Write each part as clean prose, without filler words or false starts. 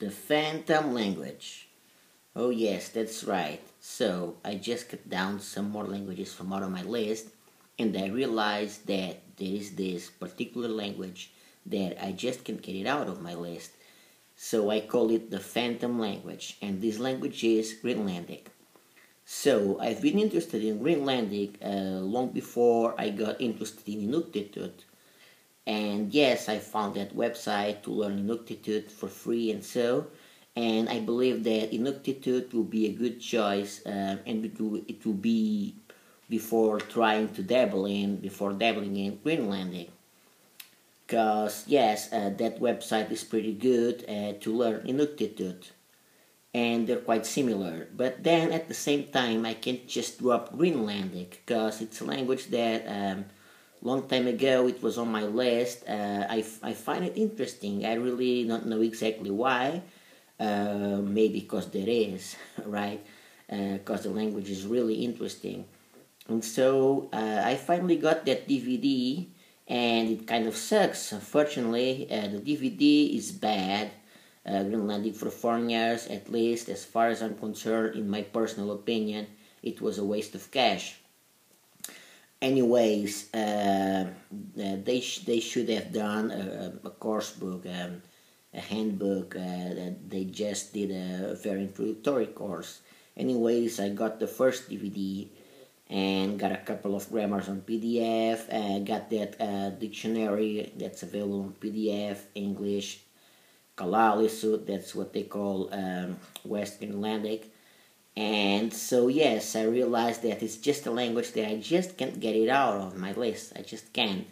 The phantom language. Oh yes, that's right. So I just cut down some more languages from out of my list, and I realized that there is this particular language that I just can't get it out of my list. So I call it the phantom language, and this language is Greenlandic. So I've been interested in Greenlandic long before I got interested in Inuktitut. And yes, I found that website to learn Inuktitut for free and I believe that Inuktitut will be a good choice, and it will be before dabbling in Greenlandic. Because yes, that website is pretty good to learn Inuktitut, and they're quite similar. But then at the same time, I can't just drop Greenlandic because it's a language that long time ago it was on my list. I find it interesting. I really don't know exactly why. Maybe because there is, right? Because the language is really interesting. And so I finally got that DVD, and it kind of sucks. Unfortunately, the DVD is bad. Greenlandic for foreigners, at least as far as I'm concerned, in my personal opinion, it was a waste of cash. Anyways, they should have done a course book, a handbook. They just did a very introductory course. Anyways, I got the first DVD and got a couple of grammars on PDF. Got that dictionary that's available on PDF, English, Kalalisut, that's what they call West Greenlandic. And so yes, I realized that it's just a language that I just can't get it out of my list. I just can't.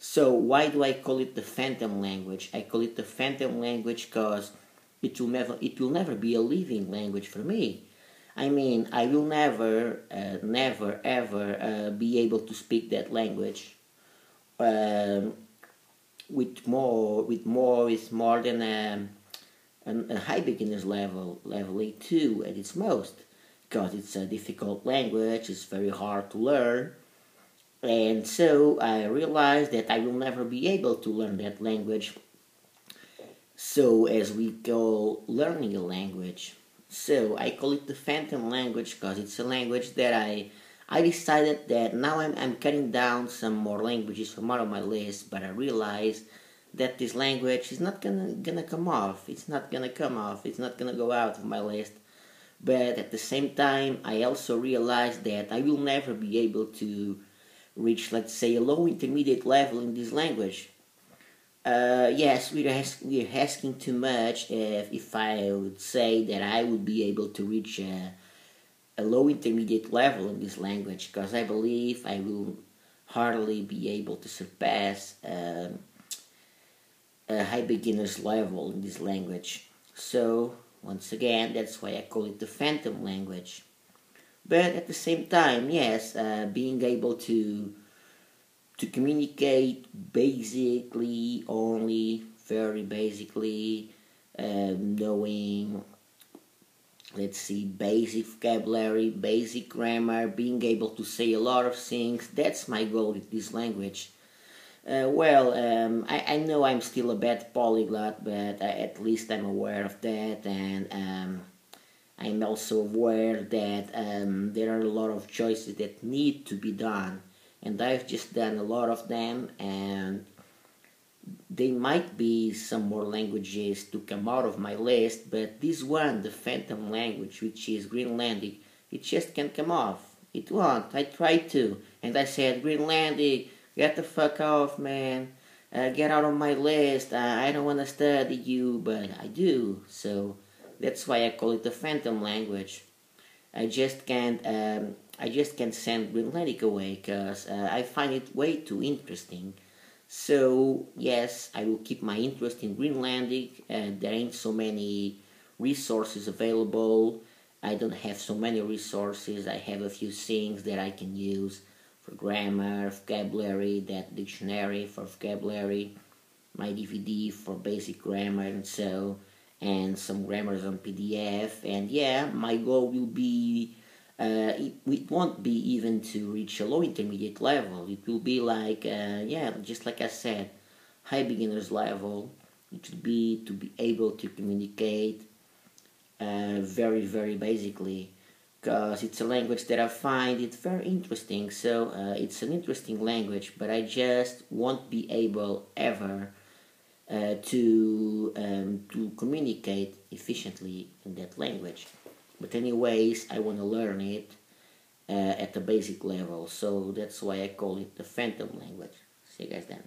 So why do I call it the phantom language? I call it the phantom language because it will never be a living language for me. I mean, I will never ever be able to speak that language with more than a high beginner's level A2 at its most, because it's a difficult language. It's very hard to learn. And so I realized that I will never be able to learn that language. So as we go learning a language, so I call it the phantom language because it's a language that I decided that now I'm cutting down some more languages from out of my list, but I realized that this language is not gonna come off. It's not gonna come off. It's not gonna go out of my list. But at the same time, I also realized that I will never be able to reach, let's say, a low intermediate level in this language. Yes, we're asking too much if I would say that I would be able to reach a low intermediate level in this language, because I believe I will hardly be able to surpass a high beginner's level in this language. So once again, that's why I call it the phantom language. But at the same time, yes, being able to communicate basically, only very basically, knowing, let's see, basic vocabulary, basic grammar, being able to say a lot of things, that's my goal with this language. I know I'm still a bad polyglot, but at least I'm aware of that, and I'm also aware that there are a lot of choices that need to be done, and I've just done a lot of them, and there might be some more languages to come out of my list, but this one, the phantom language, which is Greenlandic, it just can't come off. It won't. I tried to, and I said, Greenlandic, get the fuck off, man. Get out of my list. I don't want to study you, but I do. So that's why I call it the phantom language. I just can't send Greenlandic away because I find it way too interesting. So yes, I will keep my interest in Greenlandic. There ain't so many resources available. I don't have so many resources. I have a few things that I can use for grammar, vocabulary, that dictionary for vocabulary, my DVD for basic grammar and some grammars on PDF. And yeah, my goal will be, it won't be even to reach a low intermediate level. It will be like, just like I said, high beginner's level. It should be to be able to communicate very, very basically, because it's a language that I find it very interesting. So it's an interesting language, but I just won't be able ever to communicate efficiently in that language. But anyways, I want to learn it at the basic level, so that's why I call it the phantom language. See you guys then.